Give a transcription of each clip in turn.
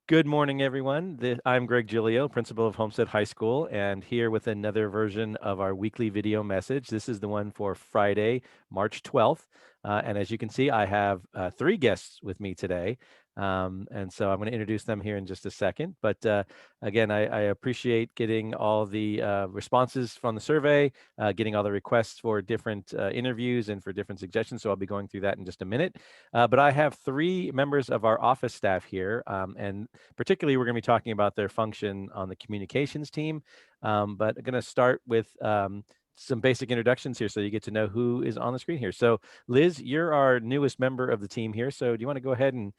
Good morning, everyone. I'm Greg Giglio, principal of Homestead High School, and here with another version of our weekly video message. This is the one for Friday, March 12th. And as you can see, I have three guests with me today. And so I'm going to introduce them here in just a second. But again, I appreciate getting all the responses from the survey, getting all the requests for different interviews and for different suggestions. So I'll be going through that in just a minute. But I have three members of our office staff here, and particularly we're going to be talking about their function on the communications team. But I'm going to start with some basic introductions here so you get to know who is on the screen here. So Liz, you're our newest member of the team here. So do you want to go ahead and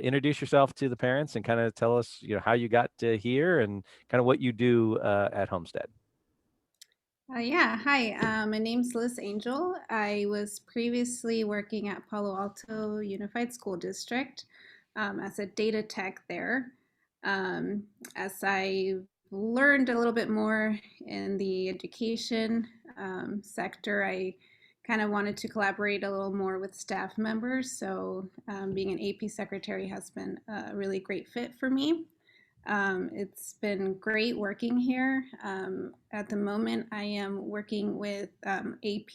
introduce yourself to the parents and kind of tell us, how you got to here and kind of what you do at Homestead? Yeah, hi. My name's Liz Angel. I was previously working at Palo Alto Unified School District as a data tech there. Um, as I learned a little bit more in the education sector, I kind of wanted to collaborate a little more with staff members. So, being an AP secretary has been a really great fit for me. It's been great working here. At the moment, I am working with AP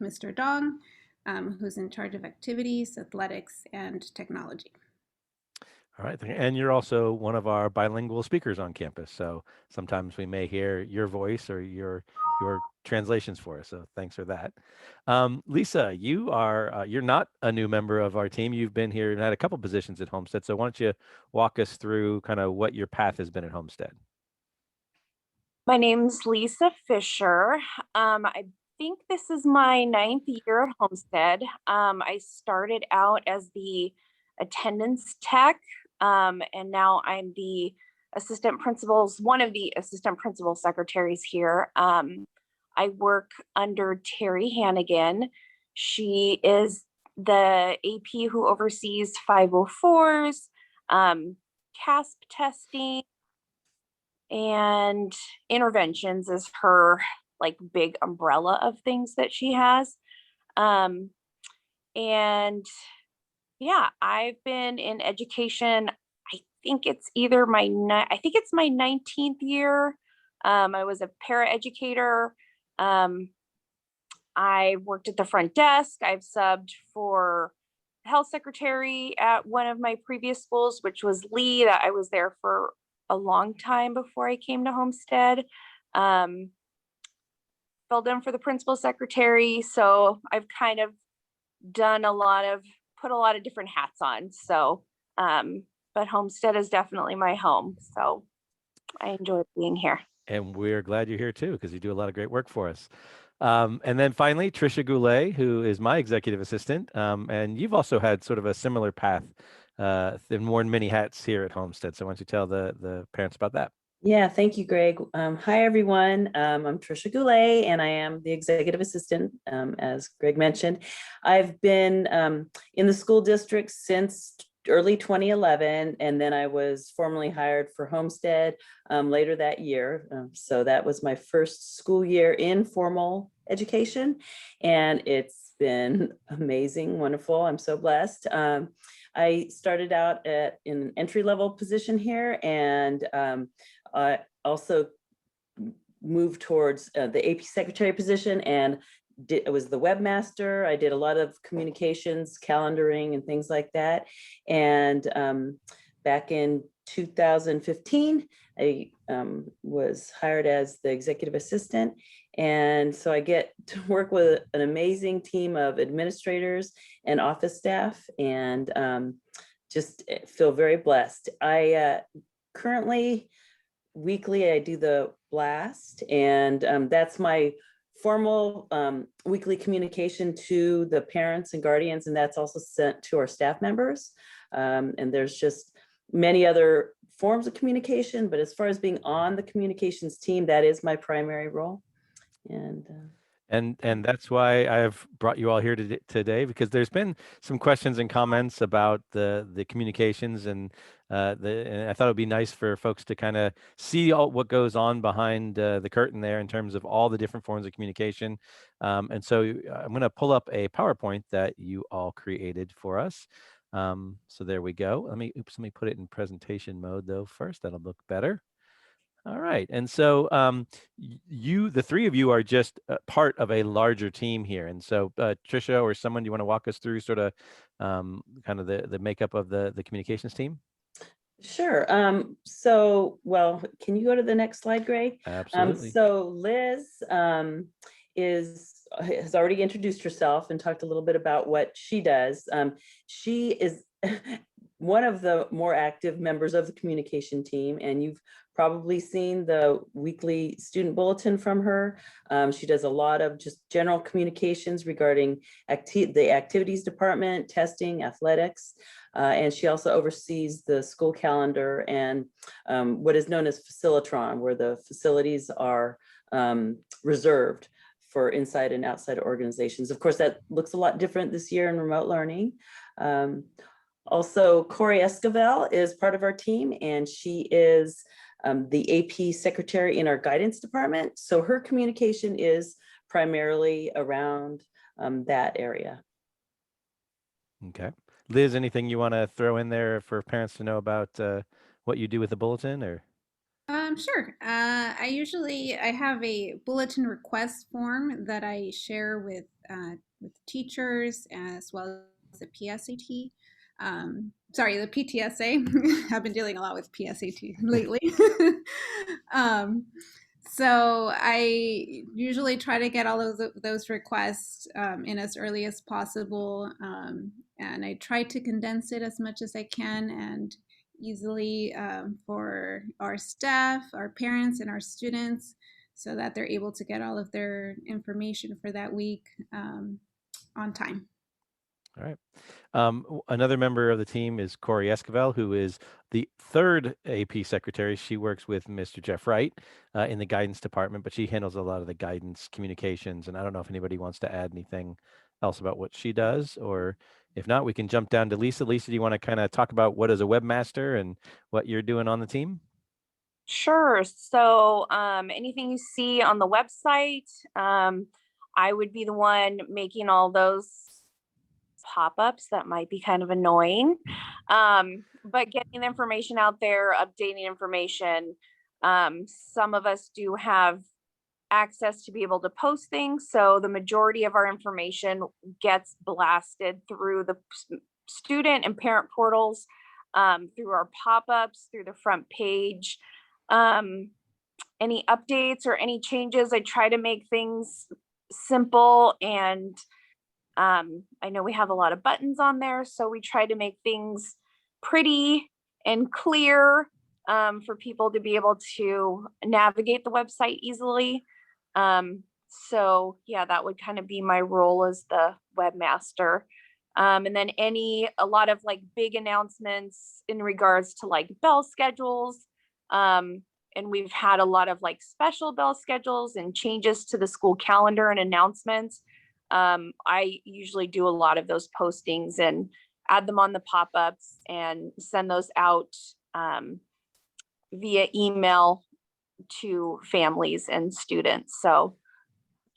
Mr. Dong, who's in charge of activities, athletics, and technology. All right. And you're also one of our bilingual speakers on campus. So sometimes we may hear your voice or your translations for us. So thanks for that. Lisa, you're not a new member of our team. You've been here and had a couple positions at Homestead. So why don't you walk us through kind of what your path has been at Homestead? My name's Lisa Fisher. I think this is my ninth year at Homestead. I started out as the attendance tech, and now I'm the one of the assistant principal secretaries here. I work under Terry Hannigan. She is the AP who oversees 504s, CASP testing, and interventions is her like big umbrella of things that she has. Um, and yeah, I've been in education. I think it's my 19th year. I was a paraeducator. Um, I worked at the front desk. I've subbed for health secretary at one of my previous schools, which was Lee. That I was there for a long time before I came to Homestead. Um, Filled in for the principal secretary. So I've kind of put a lot of different hats on. So, but Homestead is definitely my home. So I enjoy being here. And we're glad you're here too, because you do a lot of great work for us. And then finally, Tricia Goulet, who is my executive assistant. And you've also had sort of a similar path and worn many hats here at Homestead. So why don't you tell the parents about that? Yeah, thank you, Greg. Hi, everyone. I'm Tricia Goulet, and I am the executive assistant, as Greg mentioned. I've been in the school district since early 2011, and then I was formally hired for Homestead later that year. So that was my first school year in formal education, and it's been amazing, wonderful. I'm so blessed. I started out in an entry-level position here, and I also moved towards the AP secretary position, and I was the webmaster. I did a lot of communications, calendaring, and things like that. And back in 2015, I was hired as the executive assistant. And so I get to work with an amazing team of administrators and office staff, and just feel very blessed. I currently weekly I do the blast, and that's my formal weekly communication to the parents and guardians, and that's also sent to our staff members. And there's just many other forms of communication, but as far as being on the communications team, that is my primary role. And that's why I've brought you all here today, because there's been some questions and comments about the communications, and I thought it would be nice for folks to kind of see all what goes on behind the curtain there in terms of all the different forms of communication. And so I'm going to pull up a PowerPoint that you all created for us. So there we go. Let me put it in presentation mode though first. That'll look better. All right. And so the three of you are just part of a larger team here. And so Tricia or someone, do you want to walk us through sort of kind of the makeup of the communications team? Sure. Well, can you go to the next slide, Greg? Absolutely. So Liz has already introduced herself and talked a little bit about what she does. She is one of the more active members of the communication team, and you've probably seen the weekly student bulletin from her. She does a lot of just general communications regarding the activities department, testing, athletics, and she also oversees the school calendar and what is known as Facilitron, where the facilities are reserved for inside and outside organizations. Of course, that looks a lot different this year in remote learning. Also, Corey Esquivel is part of our team, and she is the AP secretary in our guidance department. So her communication is primarily around that area. Okay. Liz, anything you want to throw in there for parents to know about what you do with the bulletin or? Sure. I have a bulletin request form that I share with teachers as well as the PSAT. Sorry, the PTSA. I've been dealing a lot with PSAT lately. So I usually try to get all of those requests in as early as possible, and I try to condense it as much as I can and easily for our staff, our parents, and our students, so that they're able to get all of their information for that week on time. All right. Another member of the team is Corey Esquivel, who is the third AP secretary. She works with Mr. Jeff Wright in the guidance department, but she handles a lot of the guidance communications. And I don't know if anybody wants to add anything else about what she does, or if not, we can jump down to Lisa. Lisa, do you want to kind of talk about what is a webmaster and what you're doing on the team? Sure. So anything you see on the website, I would be the one making all those pop-ups that might be kind of annoying, but getting the information out there, updating information. Some of us do have access to be able to post things, so the majority of our information gets blasted through the student and parent portals, through our pop-ups, through the front page. Any updates or any changes, I try to make things simple, and I know we have a lot of buttons on there, so we try to make things pretty and clear for people to be able to navigate the website easily. So yeah, that would kind of be my role as the webmaster. And then a lot of like big announcements in regards to like bell schedules. And we've had a lot of like special bell schedules and changes to the school calendar and announcements. I usually do a lot of those postings and add them on the pop-ups and send those out via email to families and students. So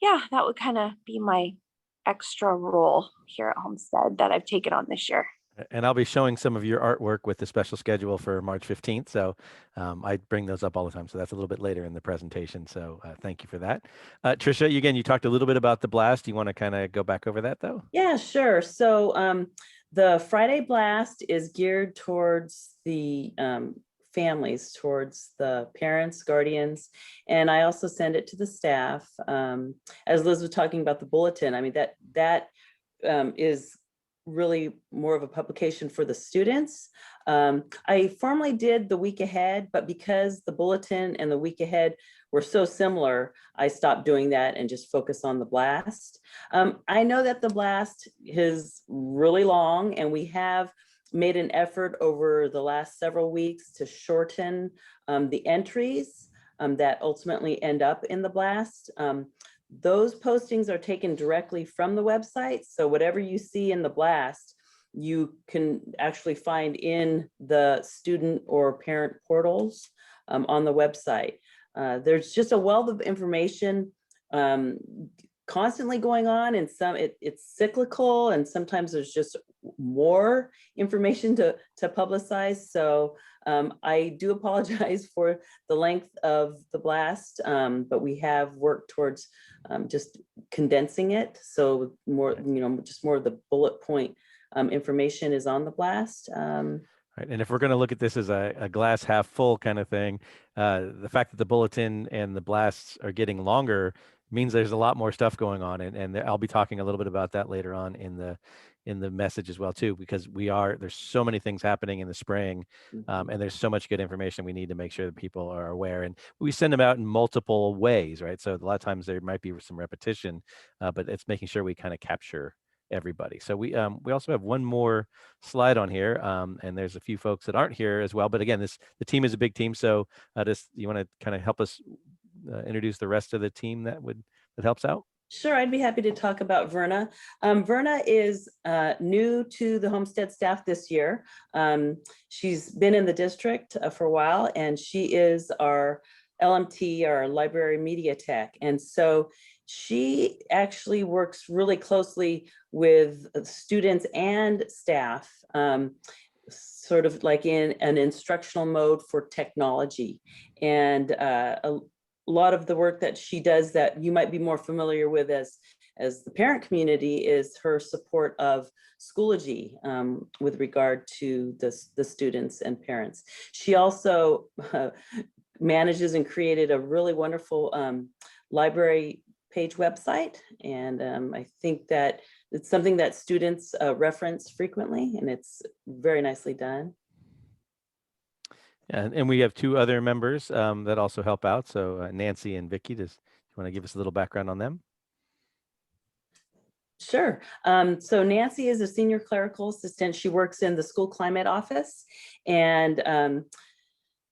yeah, that would kind of be my extra role here at Homestead that I've taken on this year. And I'll be showing some of your artwork with the special schedule for March 15th. So I bring those up all the time. So that's a little bit later in the presentation. So thank you for that. Tricia, you talked a little bit about the blast. Do you want to kind of go back over that though? Yeah, sure. So the Friday blast is geared towards the families, towards the parents, guardians, and I also send it to the staff. As Liz was talking about the bulletin, I mean, that is really more of a publication for the students. I formerly did the week ahead, but because the bulletin and the week ahead were so similar, I stopped doing that and just focus on the blast. I know that the blast is really long, and we have made an effort over the last several weeks to shorten the entries that ultimately end up in the blast. Those postings are taken directly from the website. So whatever you see in the blast, you can actually find in the student or parent portals on the website. There's just a wealth of information constantly going on, and some it's cyclical, and sometimes there's just more information to publicize. So I do apologize for the length of the blast, but we have worked towards just condensing it. So more, just more of the bullet point information is on the blast. Right. And if we're going to look at this as a glass half full kind of thing, the fact that the bulletin and the blasts are getting longer means there's a lot more stuff going on. And I'll be talking a little bit about that later on in the message as well, too, because there's so many things happening in the spring, and there's so much good information we need to make sure that people are aware. And we send them out in multiple ways, right? So a lot of times there might be some repetition, but it's making sure we kind of capture everybody. So we also have one more slide on here, and there's a few folks that aren't here as well. But again, the team is a big team. So you want to kind of help us introduce the rest of the team that helps out? Sure, I'd be happy to talk about Verna. Verna is new to the Homestead staff this year. She's been in the district for a while, and she is our LMT, our library media tech. And so she actually works really closely with students and staff, sort of like in an instructional mode for technology. And a lot of the work that she does that you might be more familiar with as the parent community is her support of Schoology with regard to the students and parents. She also manages and created a really wonderful library page website. And I think that it's something that students reference frequently, and it's very nicely done. And we have two other members that also help out. So Nancy and Vicky, do you want to give us a little background on them? Sure. So Nancy is a senior clerical assistant. She works in the school climate office, and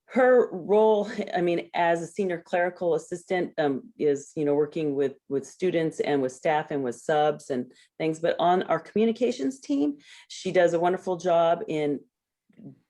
her role, I mean, as a senior clerical assistant is, working with students and with staff and with subs and things. But on our communications team, she does a wonderful job in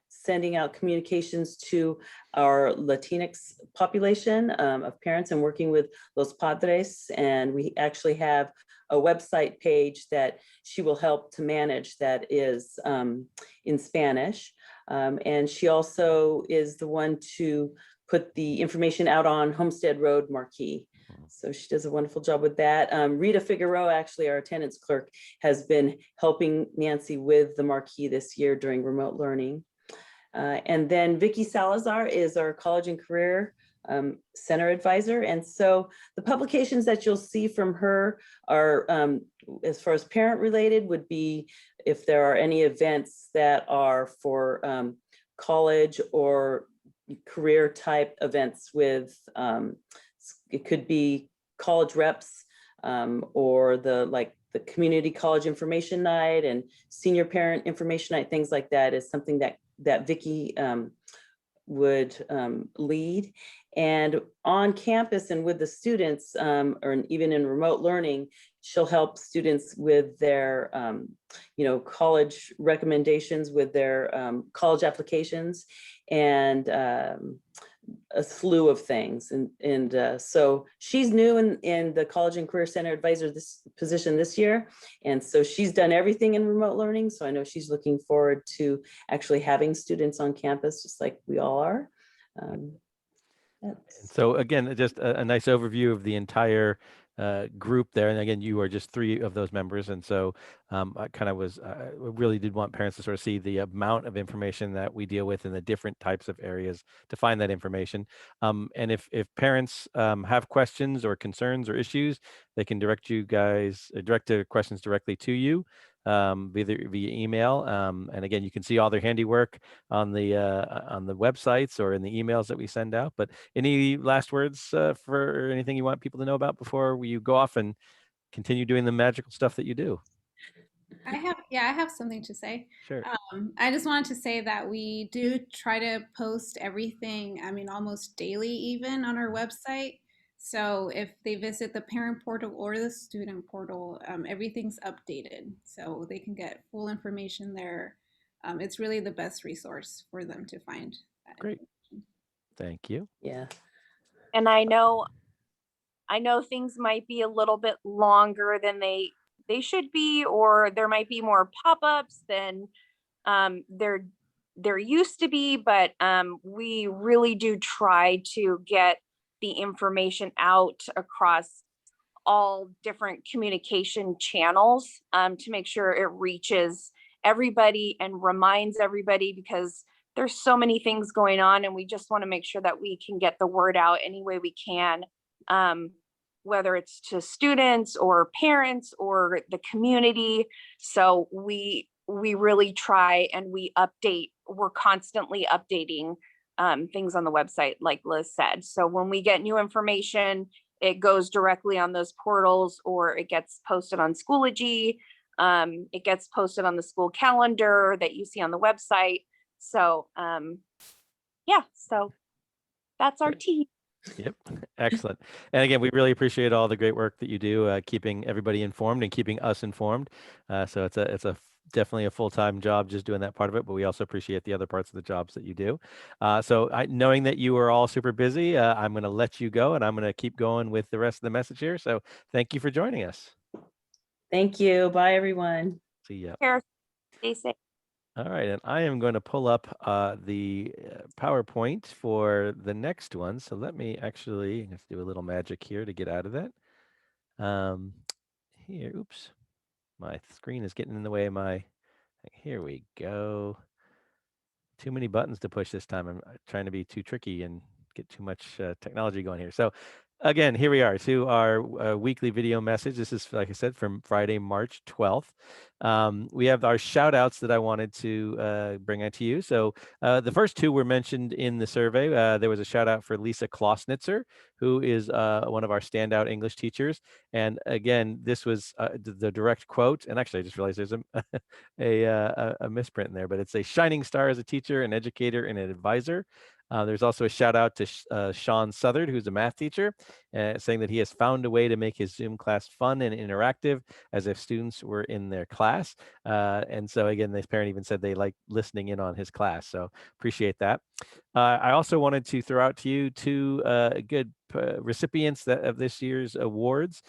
sending out communications to our Latinx population of parents and working with Los Padres. And we actually have a website page that she will help to manage that is in Spanish. And she also is the one to put the information out on Homestead Road marquee. So she does a wonderful job with that. Rita Figueroa, actually our attendance clerk, has been helping Nancy with the marquee this year during remote learning. And then Vicky Salazar is our college and career center advisor. And so the publications that you'll see from her are, as far as parent related, would be if there are any events that are for college or career type events with, it could be college reps or the community college information night and senior parent information night, things like that is something that Vicky would lead. And on campus and with the students, or even in remote learning, she'll help students with their, college recommendations, with their college applications, and a slew of things. And so she's new in the College and Career Center advisor position this year. And so she's done everything in remote learning. So I know she's looking forward to actually having students on campus, just like we all are. So again, just a nice overview of the entire group there. And again, you are just three of those members. And so I kind of really did want parents to sort of see the amount of information that we deal with in the different types of areas to find that information. And if parents have questions or concerns or issues, they can direct their questions directly to you via email. And again, you can see all their handiwork on the websites or in the emails that we send out. But any last words for anything you want people to know about before you go off and continue doing the magical stuff that you do? I have something to say. Sure. I just wanted to say that we do try to post everything, I mean, almost daily even on our website. So if they visit the parent portal or the student portal, everything's updated. So they can get full information there. It's really the best resource for them to find that Great. Thank you. Yeah. And I know I know things might be a little bit longer than they should be, or there might be more pop-ups than there used to be, but we really do try to get the information out across all different communication channels to make sure it reaches everybody and reminds everybody, because there's so many things going on and we just want to make sure that we can get the word out any way we can, whether it's to students or parents or the community. So we really try and we're constantly updating things on the website, like Liz said. So when we get new information, it goes directly on those portals, or it gets posted on Schoology. It gets posted on the school calendar that you see on the website. So yeah, so that's our team. Yep, excellent. And again, we really appreciate all the great work that you do, keeping everybody informed and keeping us informed. So it's definitely a full-time job just doing that part of it, but we also appreciate the other parts of the jobs that you do. So knowing that you are all super busy, I'm going to let you go, and I'm going to keep going with the rest of the message here. So thank you for joining us. Thank you. Bye, everyone. See ya. Stay safe. All right, and I am going to pull up the PowerPoint for the next one. So let me actually, let's do a little magic here to get out of that. Here, oops, my screen is getting in the way of my, here we go. Too many buttons to push this time. I'm trying to be too tricky and get too much technology going here. So again, here we are to our weekly video message. This is, like I said, from Friday, March 12th. We have our shout outs that I wanted to bring out to you. So the first two were mentioned in the survey. There was a shout out for Lisa Klossnitzer, who is one of our standout English teachers. And again, this was the direct quote. And actually, I just realized there's a misprint in there, but it's a shining star as a teacher, an educator, and an advisor. There's also a shout out to Sean Southard, who's a math teacher, saying that he has found a way to make his Zoom class fun and interactive as if students were in their class. And so again, this parent even said they like listening in on his class. So appreciate that. I also wanted to throw out to you two good recipients of this year's awards.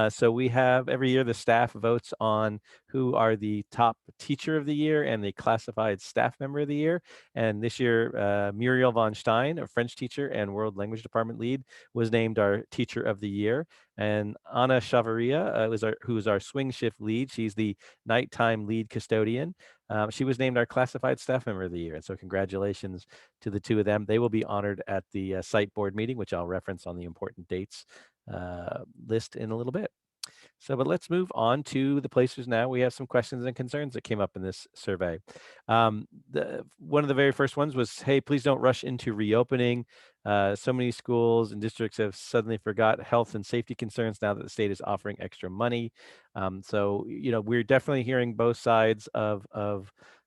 So we have every year the staff votes on who are the top teacher of the year and the classified staff member of the year. And this year, Muriel von Stein, a French teacher and World Language Department lead, was named our teacher of the year. And Anna Chavaria, who is our swing shift lead. She's the nighttime lead custodian. She was named our classified staff member of the year. And so congratulations to the two of them. They will be honored at the site board meeting, which I'll reference on the important dates list in a little bit. So, but let's move on to the places now. We have some questions and concerns that came up in this survey. One of the very first ones was, hey, please don't rush into reopening. So many schools and districts have suddenly forgot health and safety concerns now that the state is offering extra money. So, we're definitely hearing both sides of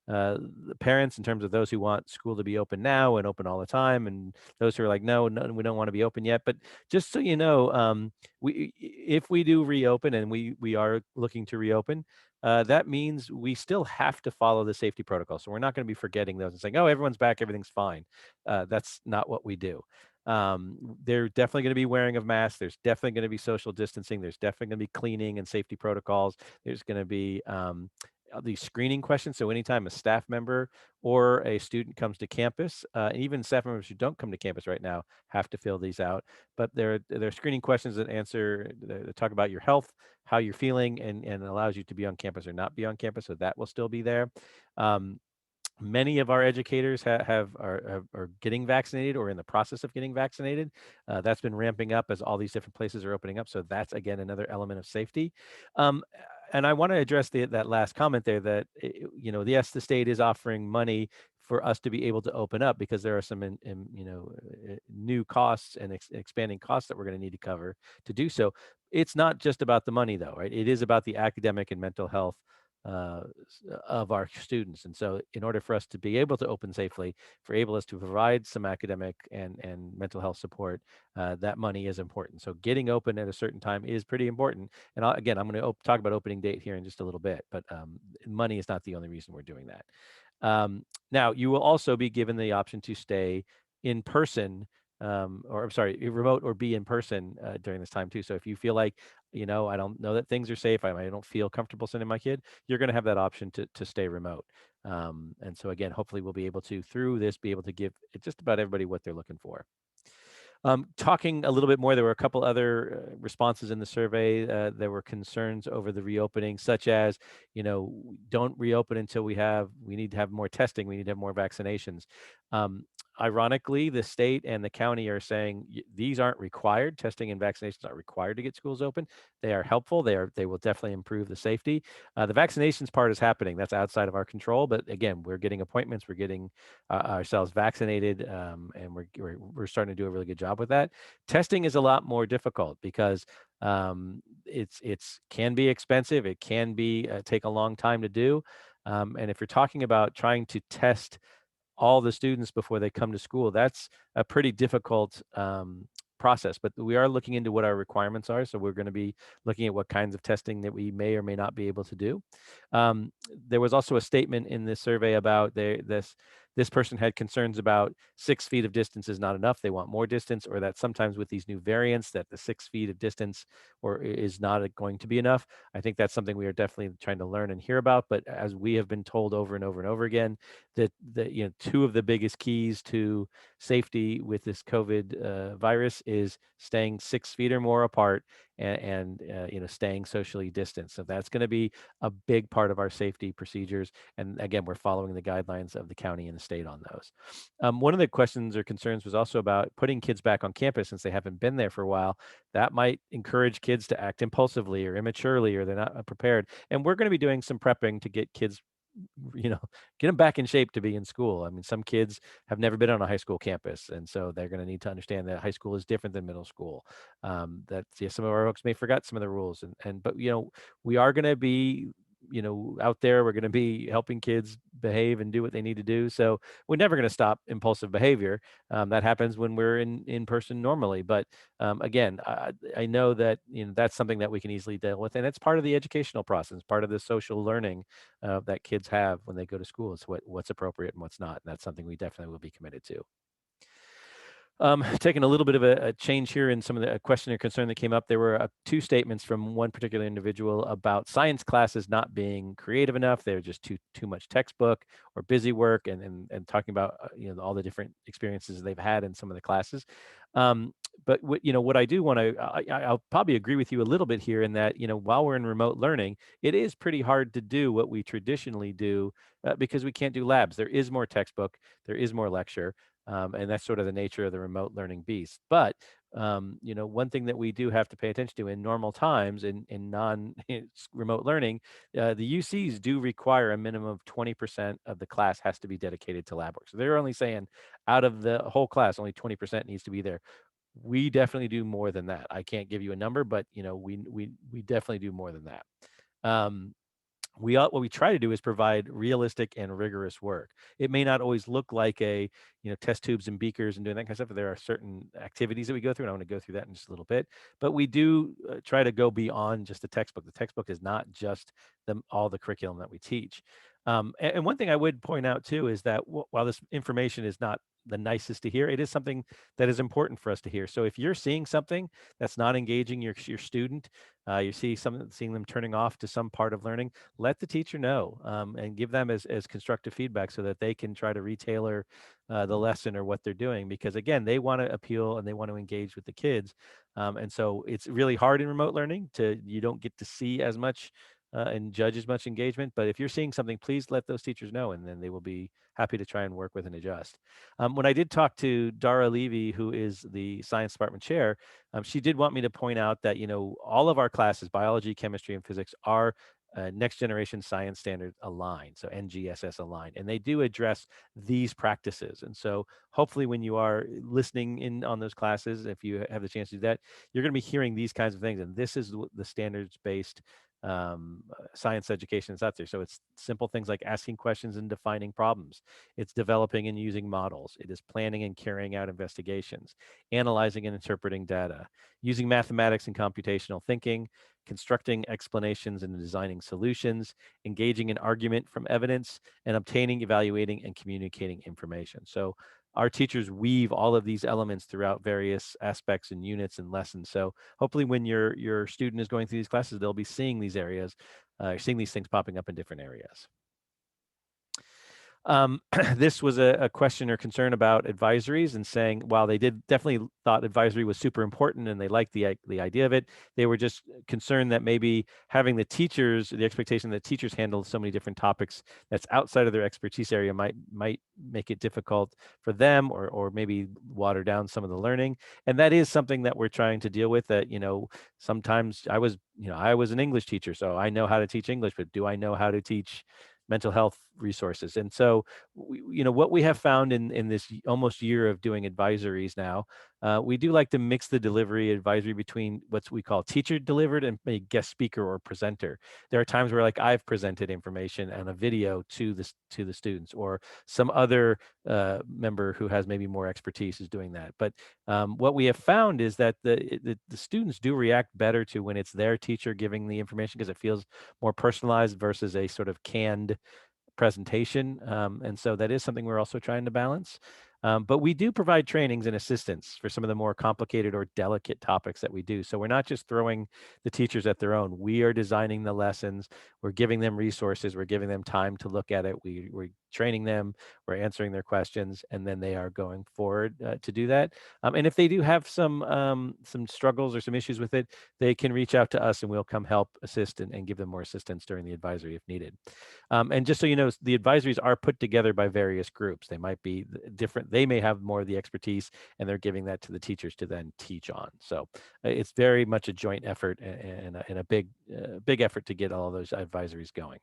the parents in terms of those who want school to be open now and open all the time, and those who are like, no, we don't want to be open yet. But just so you know, if we do reopen, and we are looking to reopen, that means we still have to follow the safety protocol. So we're not going to be forgetting those and saying, oh, everyone's back, everything's fine. That's not what we do. They're definitely going to be wearing of masks. There's definitely going to be social distancing. There's definitely going to be cleaning and safety protocols. There's going to be these screening questions. So anytime a staff member or a student comes to campus, and even staff members who don't come to campus right now have to fill these out. But they're screening questions that talk about your health, how you're feeling, and allows you to be on campus or not be on campus. So that will still be there. Many of our educators are getting vaccinated or in the process of getting vaccinated. That's been ramping up as all these different places are opening up. So that's, again, another element of safety. And I want to address that last comment there that, yes, the state is offering money for us to be able to open up because there are some, new costs and expanding costs that we're going to need to cover to do so. It's not just about the money, though, right? It is about the academic and mental health of our students. And so in order for us to be able to open safely, for us to provide some academic and mental health support, that money is important. So getting open at a certain time is pretty important. And again, I'm going to talk about opening date here in just a little bit, but money is not the only reason we're doing that. Now, you will also be given the option to stay in person or I'm sorry, remote or be in person during this time too. So if you feel like, I don't know that things are safe, I don't feel comfortable sending my kid, you're going to have that option to stay remote. And so again, hopefully we'll be able to, through this, be able to give just about everybody what they're looking for. Talking a little bit more, there were a couple other responses in the survey. There were concerns over the reopening, such as, don't reopen until we need to have more testing, we need to have more vaccinations. Ironically, the state and the county are saying these aren't required. Testing and vaccinations aren't required to get schools open. They are helpful. They will definitely improve the safety. The vaccinations part is happening. That's outside of our control. But again, we're getting appointments. We're getting ourselves vaccinated, and we're starting to do a really good job with that. Testing is a lot more difficult because it's can be expensive. It can be take a long time to do. And if you're talking about trying to test all the students before they come to school, that's a pretty difficult process. But we are looking into what our requirements are. So we're going to be looking at what kinds of testing that we may or may not be able to do. There was also a statement in this survey about this person had concerns about 6 feet of distance is not enough. They want more distance, or that sometimes with these new variants that the 6 feet of distance is not going to be enough. I think that's something we are definitely trying to learn and hear about. But as we have been told over and over and over again, that two of the biggest keys to safety with this COVID virus is staying 6 feet or more apart and staying socially distanced. So that's going to be a big part of our safety procedures. And again, we're following the guidelines of the county and the state on those. One of the questions or concerns was also about putting kids back on campus since they haven't been there for a while. That might encourage kids to act impulsively or immaturely, or they're not prepared. And we're going to be doing some prepping to get kids get them back in shape to be in school. I mean, some kids have never been on a high school campus, and so they're going to need to understand that high school is different than middle school. That some of our folks may forget some of the rules, but we are going to be out there. We're going to be helping kids behave and do what they need to do. So we're never going to stop impulsive behavior. That happens when we're in person normally. But again, I know that that's something that we can easily deal with, and it's part of the educational process, part of the social learning that kids have when they go to school. Is what's appropriate and what's not, and that's something we definitely will be committed to. Taking a little bit of a change here in some of the question or concern that came up. There were 2 statements from one particular individual about science classes not being creative enough. They're just too much textbook or busy work, and talking about all the different experiences they've had in some of the classes. But what I do want to, I'll probably agree with you a little bit here in that while we're in remote learning, it is pretty hard to do what we traditionally do because we can't do labs. There is more textbook, there is more lecture. And that's sort of the nature of the remote learning beast. But one thing that we do have to pay attention to in normal times in non-remote learning, the UCs do require a minimum of 20% of the class has to be dedicated to lab work. So they're only saying out of the whole class, only 20% needs to be there. We definitely do more than that. I can't give you a number, but we definitely do more than that. What we try to do is provide realistic and rigorous work. It may not always look like a test tubes and beakers and doing that kind of stuff, but there are certain activities that we go through, and I want to go through that in just a little bit. But we do try to go beyond just the textbook. The textbook is not just all the curriculum that we teach. And one thing I would point out too is that while this information is not the nicest to hear, it is something that is important for us to hear. So if you're seeing something that's not engaging your student, you seeing them turning off to some part of learning, let the teacher know and give them as constructive feedback so that they can try to retailer the lesson or what they're doing, because again, they want to appeal and they want to engage with the kids. And so it's really hard in remote learning you don't get to see as much and judge as much engagement. But if you're seeing something, please let those teachers know, and then they will be happy to try and work with and adjust. When I did talk to Dara Levy, who is the science department chair, she did want me to point out that, all of our classes, biology, chemistry, and physics, are next generation science standard aligned, so NGSS aligned, and they do address these practices. And so hopefully when you are listening in on those classes, if you have the chance to do that, you're going to be hearing these kinds of things. And this is the standards-based science education that's out there. So it's simple things like asking questions and defining problems. It's developing and using models. It is planning and carrying out investigations, analyzing and interpreting data, using mathematics and computational thinking, constructing explanations and designing solutions, engaging in argument from evidence, and obtaining, evaluating, and communicating information. So our teachers weave all of these elements throughout various aspects and units and lessons. So hopefully when your student is going through these classes, they'll be seeing these areas, seeing these things popping up in different areas. This was a question or concern about advisories, and saying while they did definitely thought advisory was super important and they liked the idea of it, they were just concerned that maybe having the teachers, the expectation that teachers handle so many different topics that's outside of their expertise area might make it difficult for them, or maybe water down some of the learning. And that is something that we're trying to deal with. That sometimes I was an English teacher, so I know how to teach English, but do I know how to teach mental health resources? And so what we have found in this almost year of doing advisories now, we do like to mix the delivery advisory between what we call teacher delivered and a guest speaker or presenter. There are times where, like, I've presented information and a video to the students, or some other member who has maybe more expertise is doing that. But what we have found is that the students do react better to when it's their teacher giving the information, because it feels more personalized versus a sort of canned presentation. And so that is something we're also trying to balance. But we do provide trainings and assistance for some of the more complicated or delicate topics that we do. So we're not just throwing the teachers at their own. We are designing the lessons. We're giving them resources. We're giving them time to look at it. We're training them. We're answering their questions, and then they are going forward to do that. And if they do have some struggles or some issues with it, they can reach out to us, and we'll come help assist and give them more assistance during the advisory if needed. And just so you know, the advisories are put together by various groups. They might be different. They may have more of the expertise, and they're giving that to the teachers to then teach on. So it's very much a joint effort, and a big effort to get all of those advisories going.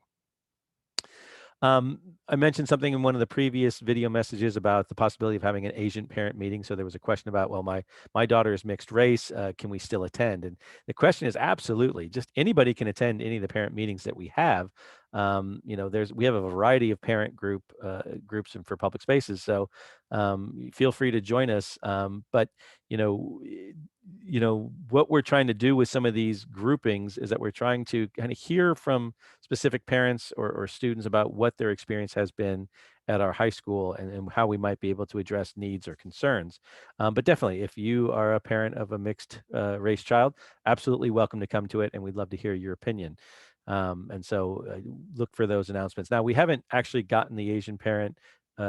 I mentioned something in one of the previous video messages about the possibility of having an Asian parent meeting. So there was a question about, well, my daughter is mixed race. Can we still attend? And the question is absolutely. Just anybody can attend any of the parent meetings that we have. We have a variety of parent groups and for public spaces. So feel free to join us. But what we're trying to do with some of these groupings is that we're trying to kind of hear from specific parents or students about what their experience has been at our high school, and how we might be able to address needs or concerns. But definitely, if you are a parent of a mixed race child, absolutely welcome to come to it, and we'd love to hear your opinion. And so look for those announcements. Now, we haven't actually gotten the Asian parent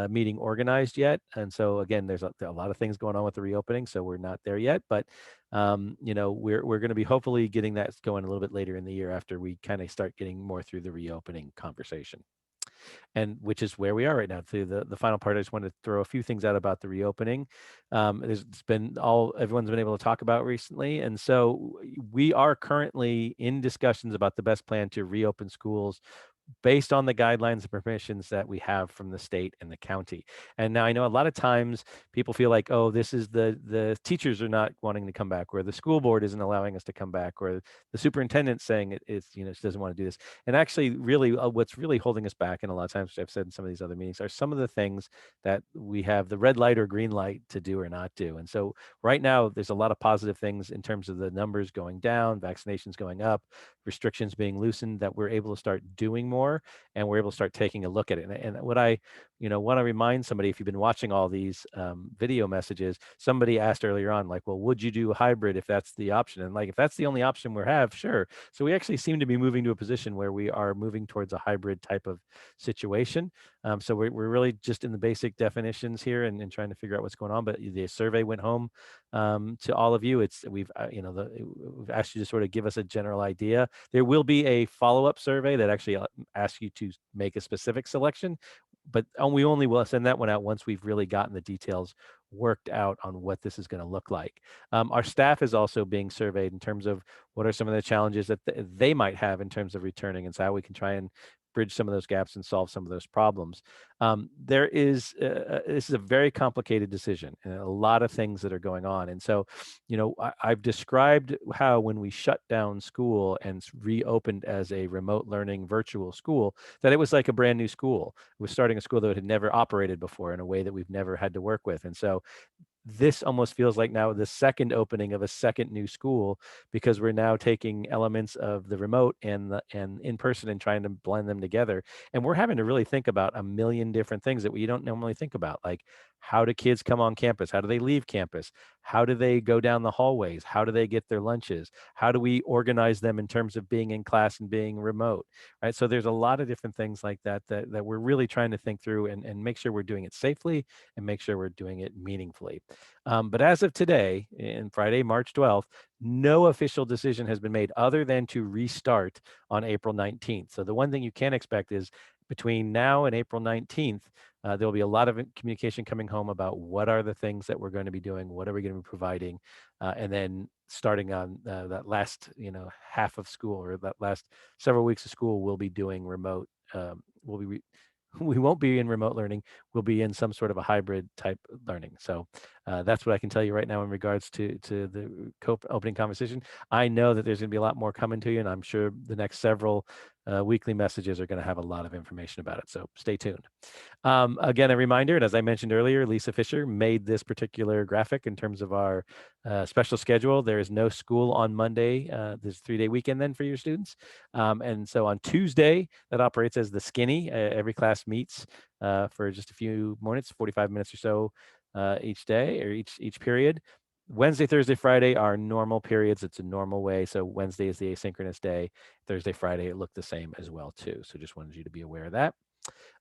meeting organized yet. And so again, there are a lot of things going on with the reopening, so we're not there yet. But we're going to be hopefully getting that going a little bit later in the year, after we kind of start getting more through the reopening conversation. And which is where we are right now. Through the final part, I just want to throw a few things out about the reopening. It's been everyone's been able to talk about recently. And so we are currently in discussions about the best plan to reopen schools based on the guidelines and permissions that we have from the state and the county. And now I know a lot of times people feel like, oh, this is the teachers are not wanting to come back, or the school board isn't allowing us to come back, or the superintendent's saying she doesn't want to do this. And actually, really, what's really holding us back, and a lot of times, which I've said in some of these other meetings, are some of the things that we have the red light or green light to do or not do. And so right now, there's a lot of positive things in terms of the numbers going down, vaccinations going up, restrictions being loosened, that we're able to start doing more, and we're able to start taking a look at it. And what I want to remind somebody, if you've been watching all these video messages, somebody asked earlier on, like, well, would you do a hybrid if that's the option? And like, if that's the only option we have, sure. So we actually seem to be moving to a position where we are moving towards a hybrid type of situation. So we're really just in the basic definitions here, and trying to figure out what's going on. But the survey went home to all of you. We've asked you to sort of give us a general idea. There will be a follow-up survey that actually asks you to make a specific selection, but we only will send that one out once we've really gotten the details worked out on what this is going to look like. Our staff is also being surveyed in terms of what are some of the challenges that they might have in terms of returning, and so how we can try and bridge some of those gaps and solve some of those problems. This is a very complicated decision, and a lot of things that are going on. And so, I've described how when we shut down school and reopened as a remote learning virtual school, that it was like a brand new school. It was starting a school that had never operated before in a way that we've never had to work with. And so this almost feels like now the second opening of a second new school, because we're now taking elements of the remote and in person and trying to blend them together. And we're having to really think about a million different things that we don't normally think about, like How do kids come on campus? How do they leave campus? How do they go down the hallways? How do they get their lunches? How do we organize them in terms of being in class and being remote? Right. So there's a lot of different things like that we're really trying to think through and make sure we're doing it safely and make sure we're doing it meaningfully. But as of today, in Friday, March 12th, no official decision has been made other than to restart on April 19th. So the one thing you can expect is between now and April 19th, there will be a lot of communication coming home about what are the things that we're going to be doing, what are we going to be providing, and then starting on that last, half of school or that last several weeks of school, we'll be doing remote. We'll be we won't be in remote learning. We'll be in some sort of a hybrid type learning. So that's what I can tell you right now in regards to the opening conversation. I know that there's going to be a lot more coming to you, and I'm sure the next several weekly messages are going to have a lot of information about it. So stay tuned. Again, a reminder, and as I mentioned earlier, Lisa Fisher made this particular graphic in terms of our special schedule. There is no school on Monday. There's a 3-day weekend then for your students. And so on Tuesday, that operates as the skinny. Every class meets for just a few minutes, 45 minutes or so each day or each period. Wednesday, Thursday, Friday are normal periods. It's a normal way. So Wednesday is the asynchronous day. Thursday, Friday, it looked the same as well too. So just wanted you to be aware of that.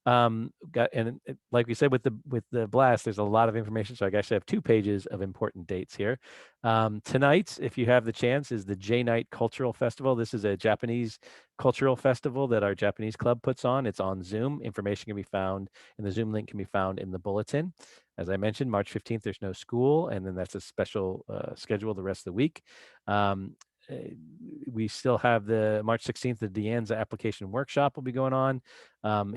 Like we said with the blast, there's a lot of information. So I actually have 2 pages of important dates here. Tonight, if you have the chance, is the J-Night Cultural Festival. This is a Japanese cultural festival that our Japanese club puts on. It's on Zoom. Information can be found, and the Zoom link can be found in the bulletin. As I mentioned, March 15th, there's no school, and then that's a special schedule the rest of the week. Uh, we still have the March 16th, the Deanza application workshop will be going on.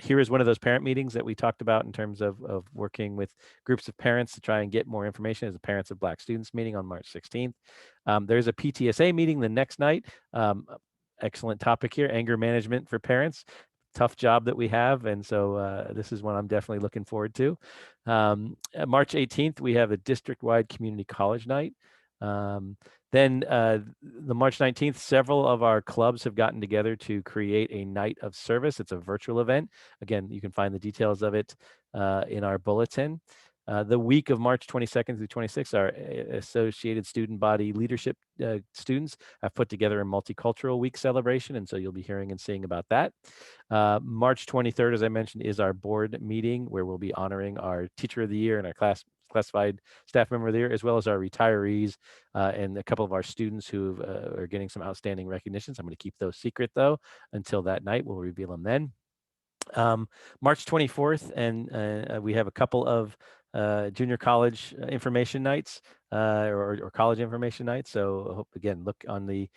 Here is one of those parent meetings that we talked about in terms of working with groups of parents to try and get more information as the Parents of Black Students meeting on March 16th. There's a PTSA meeting the next night. Excellent topic here, anger management for parents. Tough job that we have. And so this is one I'm definitely looking forward to. March 18th, we have a district-wide community college night. Then the March 19th, several of our clubs have gotten together to create a night of service. It's a virtual event. Again, you can find the details of it in our bulletin. The week of March 22nd through 26th, our Associated Student Body Leadership students have put together a multicultural week celebration, and so you'll be hearing and seeing about that. March 23rd, as I mentioned, is our board meeting where we'll be honoring our Teacher of the Year and our classified staff member of the year, as well as our retirees and a couple of our students who are getting some outstanding recognitions. I'm going to keep those secret, though, until that night. We'll reveal them then. March 24th, and we have a couple of junior college information nights or college information nights. So I hope, again, look on the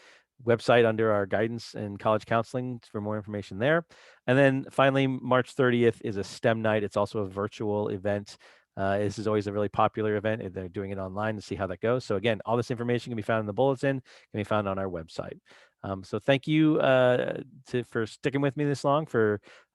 website under our guidance and college counseling for more information there. And then finally, March 30th is a STEM night. It's also a virtual event. This is always a really popular event, and they're doing it online to see how that goes. So again, all this information can be found in the bulletin, can be found on our website. So thank you for sticking with me this long.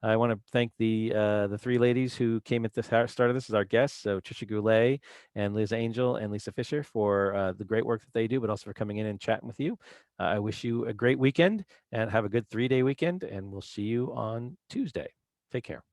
I want to thank the 3 ladies who came at the start of this as our guests. So Tricia Goulet and Liz Angel and Lisa Fisher for the great work that they do, but also for coming in and chatting with you. I wish you a great weekend and have a good 3-day weekend, and we'll see you on Tuesday. Take care.